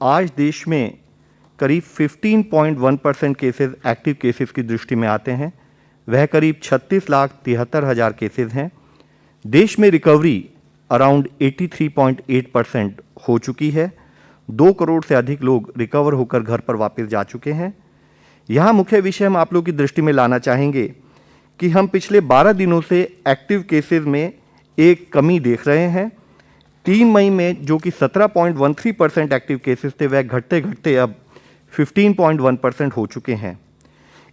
आज देश में करीब 15.1% केसेस एक्टिव केसेस की दृष्टि में आते हैं, वह करीब 36,73,000 केसेस हैं। देश में रिकवरी अराउंड 83.8% हो चुकी है। 2 करोड़ से अधिक लोग रिकवर होकर घर पर वापस जा चुके हैं। यहाँ मुख्य विषय हम आप लोग की दृष्टि में लाना चाहेंगे कि हम पिछले 12 दिनों से एक्टिव केसेस में एक कमी देख रहे हैं। 3 मई में जो कि 17.13% एक्टिव केसेस थे, वह घटते घटते अब 15.1% हो चुके हैं।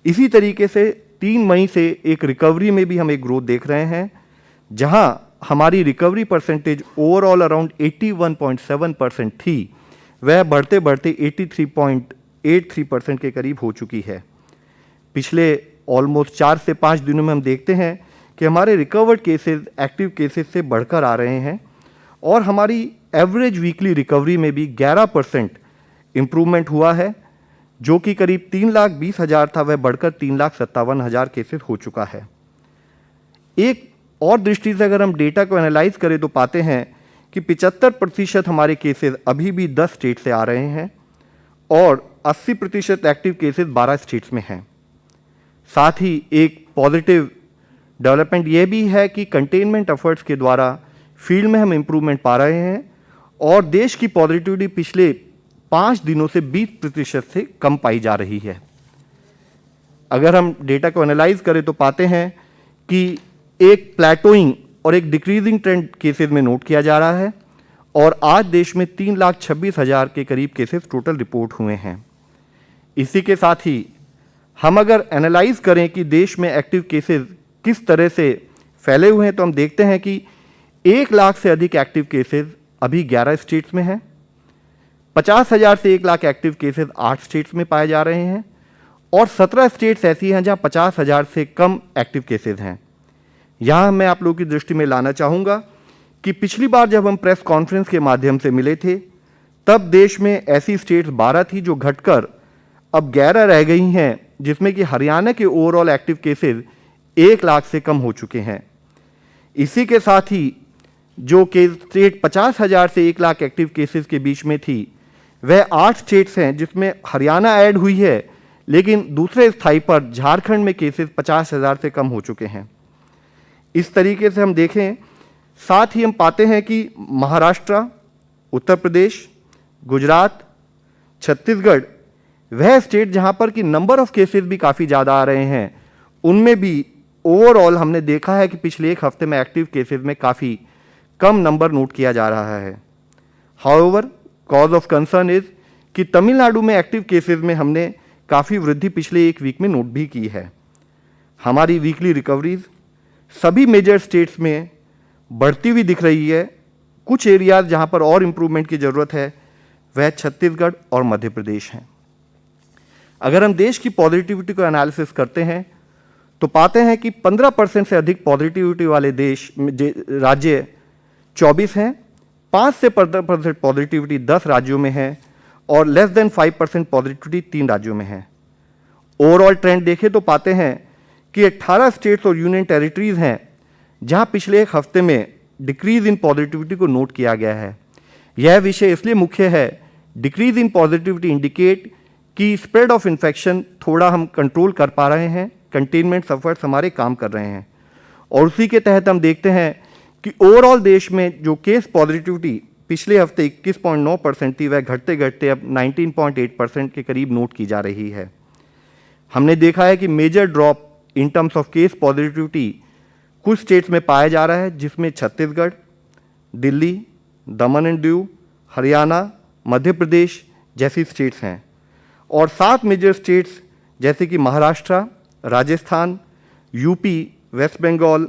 इसी तरीके से 3 मई से एक रिकवरी में भी हम एक ग्रोथ देख रहे हैं, जहां हमारी रिकवरी परसेंटेज ओवरऑल अराउंड 81.7% थी, वह बढ़ते बढ़ते 83.83% के करीब हो चुकी है। पिछले ऑलमोस्ट 4 से 5 दिनों में हम देखते हैं कि हमारे रिकवर्ड केसेस एक्टिव केसेस से बढ़कर आ रहे हैं और हमारी एवरेज वीकली रिकवरी में भी 11% इम्प्रूवमेंट हुआ है, जो कि करीब 3,20,000 था, वह बढ़कर 3,57,000 केसेस हो चुका है। एक और दृष्टि से अगर हम डेटा को एनालाइज करें तो पाते हैं कि 75% हमारे केसेस अभी भी 10 स्टेट से आ रहे हैं और 80% एक्टिव केसेस 12 स्टेट्स में हैं। साथ ही एक पॉजिटिव डेवलपमेंट यह भी है कि कंटेनमेंट एफर्ट्स के द्वारा फील्ड में हम इम्प्रूवमेंट पा रहे हैं और देश की पॉजिटिविटी पिछले 5 दिनों से 20% से कम पाई जा रही है। अगर हम डेटा को एनालाइज करें तो पाते हैं कि एक प्लेटोइंग और एक डिक्रीजिंग ट्रेंड केसेस में नोट किया जा रहा है और आज देश में 3,26,000 के करीब केसेस टोटल रिपोर्ट हुए हैं। इसी के साथ ही हम अगर एनालाइज करें कि देश में एक्टिव केसेस किस तरह से फैले हुए हैं, तो हम देखते हैं कि 1 लाख से अधिक एक्टिव केसेस अभी 11 स्टेट्स में हैं। 50,000 से 1 लाख एक्टिव केसेस 8 स्टेट्स में पाए जा रहे हैं और 17 स्टेट्स ऐसी हैं जहां 50,000 से कम एक्टिव केसेस हैं। यहाँ मैं आप लोगों की दृष्टि में लाना चाहूँगा कि पिछली बार जब हम प्रेस कॉन्फ्रेंस के माध्यम से मिले थे, तब देश में ऐसी स्टेट्स 12 थी जो घटकर अब 11 रह गई हैं, जिसमें कि हरियाणा के ओवरऑल एक्टिव केसेस 1 लाख से कम हो चुके हैं। इसी के साथ ही जो कि स्टेट 50,000 से 1 लाख एक्टिव केसेस के बीच में थी, वह 8 स्टेट्स हैं, जिसमें हरियाणा ऐड हुई है, लेकिन दूसरे स्थाई पर झारखंड में केसेस 50,000 से कम हो चुके हैं। इस तरीके से हम देखें, साथ ही हम पाते हैं कि महाराष्ट्र, उत्तर प्रदेश, गुजरात, छत्तीसगढ़, वह स्टेट जहां पर कि नंबर ऑफ केसेस भी काफ़ी ज़्यादा आ रहे हैं, उनमें भी ओवरऑल हमने देखा है कि पिछले 1 हफ्ते में एक्टिव केसेस में काफ़ी कम नंबर नोट किया जा रहा है। However, cause of concern is कि तमिलनाडु में एक्टिव केसेस में हमने काफ़ी वृद्धि पिछले 1 वीक में नोट भी की है। हमारी वीकली रिकवरीज सभी मेजर स्टेट्स में बढ़ती हुई दिख रही है। कुछ एरियाज जहां पर और इम्प्रूवमेंट की ज़रूरत है, वह छत्तीसगढ़ और मध्य प्रदेश हैं। अगर हम देश की पॉजिटिविटी को एनालिसिस करते हैं तो पाते हैं कि 15% से अधिक पॉजिटिविटी वाले देश राज्य 24 हैं, 5 से 15% पॉजिटिविटी 10 राज्यों में है और लेस देन 5% पॉजिटिविटी 3 राज्यों में है। ओवरऑल ट्रेंड देखें तो पाते हैं कि 18 स्टेट्स और यूनियन टेरिटरीज हैं जहां पिछले 1 हफ्ते में डिक्रीज इन पॉजिटिविटी को नोट किया गया है। यह विषय इसलिए मुख्य है, डिक्रीज इन पॉजिटिविटी इंडिकेट कि स्प्रेड ऑफ इन्फेक्शन थोड़ा हम कंट्रोल कर पा रहे हैं, कंटेनमेंट एफर्ट्स हमारे काम कर रहे हैं और उसी के तहत हम देखते हैं कि ओवरऑल देश में जो केस पॉजिटिविटी पिछले हफ्ते 21.9% थी, वह घटते घटते अब 19.8% के करीब नोट की जा रही है। हमने देखा है कि major drop in terms of case positivity कुछ स्टेट्स में पाया जा रहा है, जिसमें छत्तीसगढ़, दिल्ली, दमन एंड दीव, हरियाणा, मध्य प्रदेश जैसी स्टेट्स हैं और 7 मेजर स्टेट्स जैसे कि महाराष्ट्र, राजस्थान, यूपी, वेस्ट बंगाल,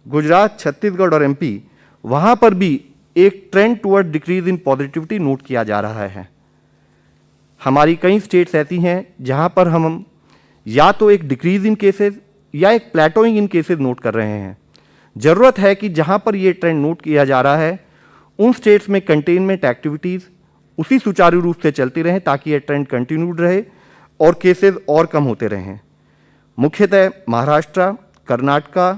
गुजरात, छत्तीसगढ़ और एमपी, वहाँ पर भी एक trend toward decrease in positivity note किया जा रहा है। हमारी कई स्टेट्स ऐसी हैं जहाँ पर हम या तो एक डिक्रीज इन केसेस या एक प्लेटोइंग इन केसेस नोट कर रहे हैं। ज़रूरत है कि जहाँ पर ये ट्रेंड नोट किया जा रहा है, उन स्टेट्स में कंटेनमेंट एक्टिविटीज़ उसी सुचारू रूप से चलती रहें ताकि ये ट्रेंड कंटिन्यूड रहे और केसेस और कम होते रहें। मुख्यतः महाराष्ट्र, कर्नाटका,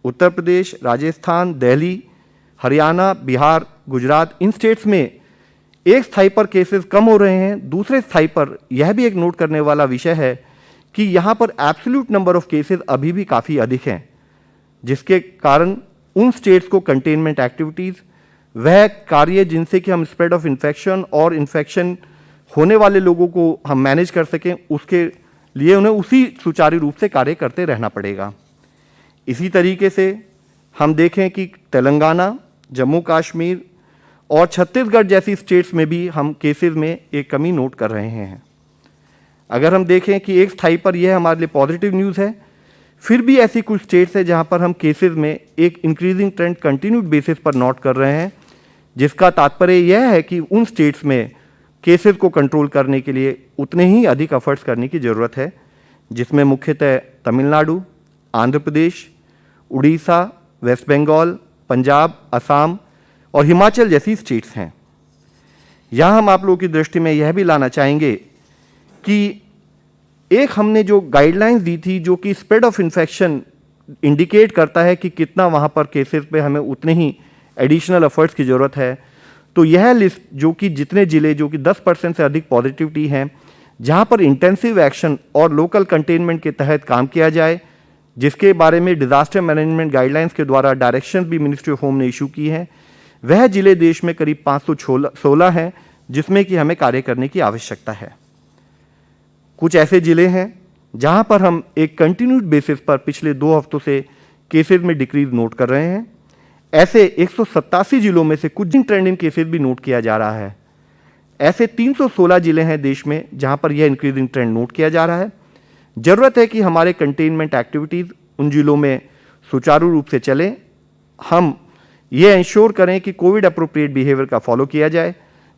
उत्तर प्रदेश, राजस्थान, दिल्ली, हरियाणा, बिहार, गुजरात, इन स्टेट्स में एक स्थाई पर केसेस कम हो रहे हैं, दूसरे स्थाई पर यह भी एक नोट करने वाला विषय है कि यहाँ पर एब्सोल्यूट नंबर ऑफ केसेस अभी भी काफ़ी अधिक हैं, जिसके कारण उन स्टेट्स को कंटेनमेंट एक्टिविटीज़, वह कार्य जिनसे कि हम स्प्रेड ऑफ इन्फेक्शन और इन्फेक्शन होने वाले लोगों को हम मैनेज कर सकें, उसके लिए उन्हें उसी सुचारू रूप से कार्य करते रहना पड़ेगा। इसी तरीके से हम देखें कि तेलंगाना, जम्मू कश्मीर और छत्तीसगढ़ जैसी स्टेट्स में भी हम केसेस में एक कमी नोट कर रहे हैं। अगर हम देखें कि एक स्थाई पर यह हमारे लिए पॉजिटिव न्यूज़ है, फिर भी ऐसी कुछ स्टेट्स है जहां पर हम केसेस में एक इंक्रीजिंग ट्रेंड कंटिन्यूड बेसिस पर नोट कर रहे हैं, जिसका तात्पर्य यह है कि उन स्टेट्स में केसेस को कंट्रोल करने के लिए उतने ही अधिक एफर्ट्स करने की ज़रूरत है, जिसमें मुख्यतः तमिलनाडु, आंध्र प्रदेश, उड़ीसा, वेस्ट बंगाल, पंजाब, असम और हिमाचल जैसी स्टेट्स हैं। यहाँ हम आप लोगों की दृष्टि में यह भी लाना चाहेंगे कि एक हमने जो गाइडलाइंस दी थी, जो कि स्प्रेड ऑफ इन्फेक्शन इंडिकेट करता है कि कितना वहाँ पर केसेस पे हमें उतने ही एडिशनल एफर्ट्स की ज़रूरत है, तो यह लिस्ट जो कि जितने ज़िले जो कि 10% से अधिक पॉजिटिविटी हैं, जहाँ पर इंटेंसिव एक्शन और लोकल कंटेनमेंट के तहत काम किया जाए, जिसके बारे में डिज़ास्टर मैनेजमेंट गाइडलाइंस के द्वारा डायरेक्शन भी मिनिस्ट्री ऑफ होम ने इशू की है, वह ज़िले देश में करीब 516 हैं, जिसमें कि हमें कार्य करने की आवश्यकता है। कुछ ऐसे ज़िले हैं जहां पर हम एक कंटिन्यूड बेसिस पर पिछले 2 हफ्तों से केसेस में डिक्रीज नोट कर रहे हैं। ऐसे 187 जिलों में से कुछ ट्रेंडिंग केसेस भी नोट किया जा रहा है। ऐसे 316 जिले हैं देश में जहां पर यह इंक्रीजिंग ट्रेंड नोट किया जा रहा है। ज़रूरत है कि हमारे कंटेनमेंट एक्टिविटीज़ उन जिलों में सुचारू रूप से चलें। हम ये इंश्योर करें कि कोविड अप्रोप्रिएट बिहेवियर का फॉलो किया जाए,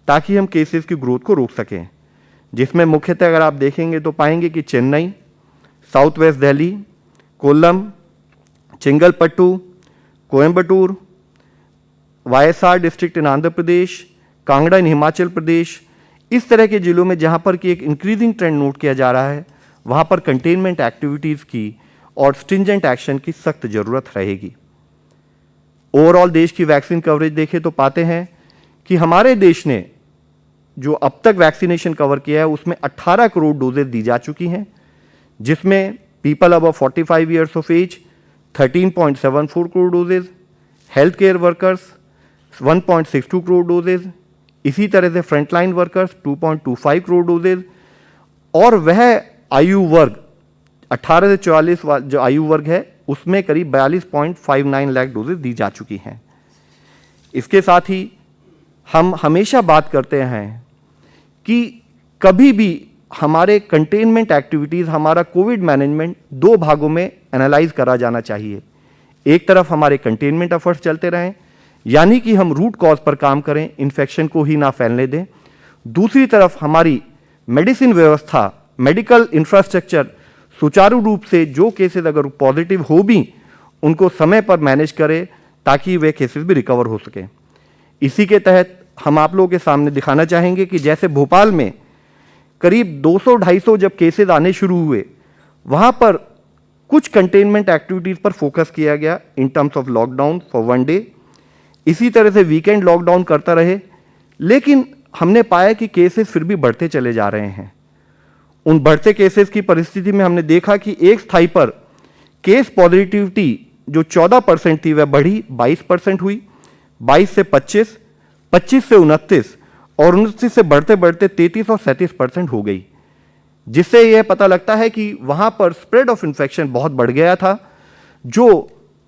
ताकि हम केसेस की ग्रोथ को रोक सकें, जिसमें मुख्यतः अगर आप देखेंगे तो पाएंगे कि Chennai, south west Delhi, Kollam, Chengalpattu, Coimbatore, YSR district in Andhra Pradesh, Kangra in Himachal Pradesh, इस तरह के जिलों में जहां पर कि एक इंक्रीजिंग ट्रेंड नोट किया जा रहा है, वहां पर कंटेनमेंट एक्टिविटीज़ की और स्ट्रिंजेंट एक्शन की सख्त ज़रूरत रहेगी। ओवरऑल देश की वैक्सीन कवरेज देखें तो पाते हैं कि हमारे देश ने जो अब तक वैक्सीनेशन कवर किया है उसमें 18 करोड़ डोजेज दी जा चुकी हैं, जिसमें people above 45 years of age 13.74 crore doses, health care workers 1.62 crore doses, इसी तरह से फ्रंटलाइन वर्कर्स 2.25 करोड़ डोजेज, और वह आयु वर्ग 18 से 44 जो आयु वर्ग है उसमें करीब 42.59 लाख डोजेज दी जा चुकी हैं। इसके साथ ही हम हमेशा बात करते हैं कि कभी भी हमारे कंटेनमेंट एक्टिविटीज़, हमारा कोविड मैनेजमेंट 2 भागों में एनालाइज करा जाना चाहिए। एक तरफ हमारे कंटेनमेंट एफर्ट्स चलते रहें, यानी कि हम रूट कॉज पर काम करें, इन्फेक्शन को ही ना फैलने दें। दूसरी तरफ हमारी मेडिसिन व्यवस्था, मेडिकल इंफ्रास्ट्रक्चर सुचारू रूप से जो केसेस अगर पॉजिटिव हो भी उनको समय पर मैनेज करें, ताकि वे केसेस भी रिकवर हो सकें। इसी के तहत हम आप लोगों के सामने दिखाना चाहेंगे कि जैसे भोपाल में करीब 200-250 जब केसेस आने शुरू हुए, वहाँ पर कुछ कंटेनमेंट एक्टिविटीज़ पर फोकस किया गया इन terms of lockdown for 1 day. इसी तरह से वीकेंड लॉकडाउन करता रहे, लेकिन हमने पाया कि केसेस फिर भी बढ़ते चले जा रहे हैं। उन बढ़ते केसेस की परिस्थिति में हमने देखा कि एक स्थाई पर केस पॉजिटिविटी जो 14% थी वह बढ़ी 22% हुई, 22 से 25, 25 से 29 और 29 से बढ़ते बढ़ते 33 और 37% हो गई, जिससे यह पता लगता है कि वहां पर स्प्रेड ऑफ इन्फेक्शन बहुत बढ़ गया था, जो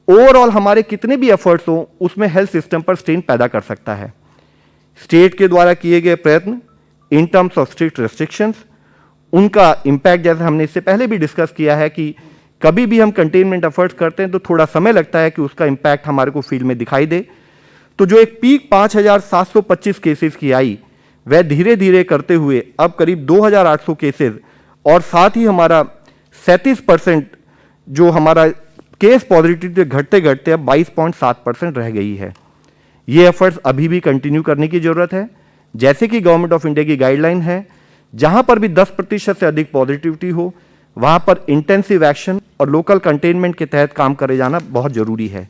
ओवरऑल हमारे कितने भी एफर्ट्स हो उसमें हेल्थ सिस्टम पर स्ट्रेन पैदा कर सकता है। स्टेट के द्वारा किए गए प्रयत्न इन टर्म्स ऑफ स्ट्रिक्ट रेस्ट्रिक्शंस, उनका इम्पैक्ट जैसे हमने इससे पहले भी डिस्कस किया है कि कभी भी हम कंटेनमेंट एफर्ट्स करते हैं तो थोड़ा समय लगता है कि उसका इम्पैक्ट हमारे को फील्ड में दिखाई दे। तो जो एक पीक 5,725 केसेस की आई, वह धीरे धीरे करते हुए अब करीब 2,800 केसेस, और साथ ही हमारा 37% जो हमारा केस पॉजिटिविटी घटते घटते अब 22.7% रह गई है। ये एफर्ट्स अभी भी कंटिन्यू करने की जरूरत है। जैसे कि गवर्नमेंट ऑफ इंडिया की गाइडलाइन है, जहां पर भी 10% से अधिक पॉजिटिविटी हो, वहां पर इंटेंसिव एक्शन और लोकल कंटेनमेंट के तहत काम करे जाना बहुत जरूरी है।